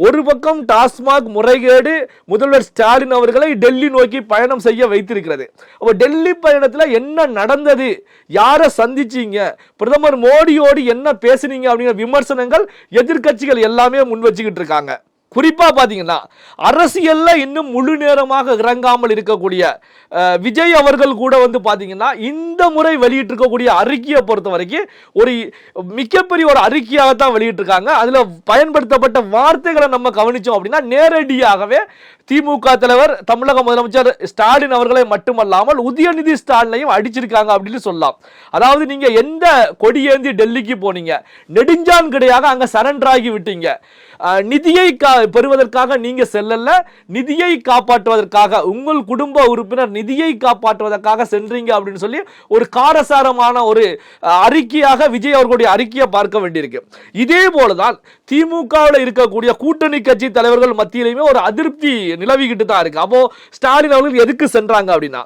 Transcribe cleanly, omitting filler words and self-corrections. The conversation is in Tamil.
ஒரு பக்கம் டாஸ்மாக் முறைகேடு முதல்வர் ஸ்டாலின் அவர்களை டெல்லி நோக்கி பயணம் செய்ய வைத்திருக்கிறது. அப்ப டெல்லி பயணத்துல என்ன நடந்தது, யாரை சந்திச்சீங்க, பிரதமர் மோடியோடு என்ன பேசுனீங்க அப்படிங்கிற விமர்சனங்கள் எதிர்க்கட்சிகள் எல்லாமே முன் வச்சுக்கிட்டு இருக்காங்க. குறிப்பா பாத்தீங்கன்னா அரசியல்ல இன்னும் முழு நேரமாக இறங்காமல் இருக்கக்கூடிய விஜய் அவர்கள் கூட பாத்தீங்கன்னா இந்த முறை வெளியிட்டிருக்கக்கூடிய அறிக்கையை பொறுத்த வரைக்கும் ஒரு மிகப்பெரிய ஒரு அறிக்கையாகத்தான் வெளியிட்டிருக்காங்க. அதுல பயன்படுத்தப்பட்ட வார்த்தைகளை நம்ம கவனிச்சோம் அப்படின்னா நேரடியாகவே திமுக தலைவர் தமிழக முதலமைச்சர் ஸ்டாலின் அவர்களை மட்டுமல்லாமல் உதயநிதி ஸ்டாலினையும் அடிச்சிருக்காங்க அப்படின்னு சொல்லலாம். அதாவது நீங்க எந்த கொடியேந்தி டெல்லிக்கு போனீங்க, நெடுஞ்சான் கிடையாக அங்க சரண்டர் ஆகி விட்டீங்க, நிதியை பெறுவதற்காக நீங்க செல்லல, நிதியை காப்பாற்றுவதற்காக உங்கள் குடும்ப உறுப்பினர் நிதியை காப்பாற்றுவதற்காக சென்றீங்க அப்படின்னு சொல்லி ஒரு காரசாரமான ஒரு அறிக்கையாக விஜய் அவர்களுடைய அறிக்கையை பார்க்க வேண்டியிருக்கு. இதே போலதான் திமுகவில் இருக்கக்கூடிய கூட்டணி கட்சி தலைவர்கள் மத்தியிலுமே ஒரு அதிருப்தி நிலவிக்கிட்டு தான் இருக்கு. அப்போ ஸ்டாலின் அவர்கள் எதுக்கு சென்றாங்க அப்படின்னா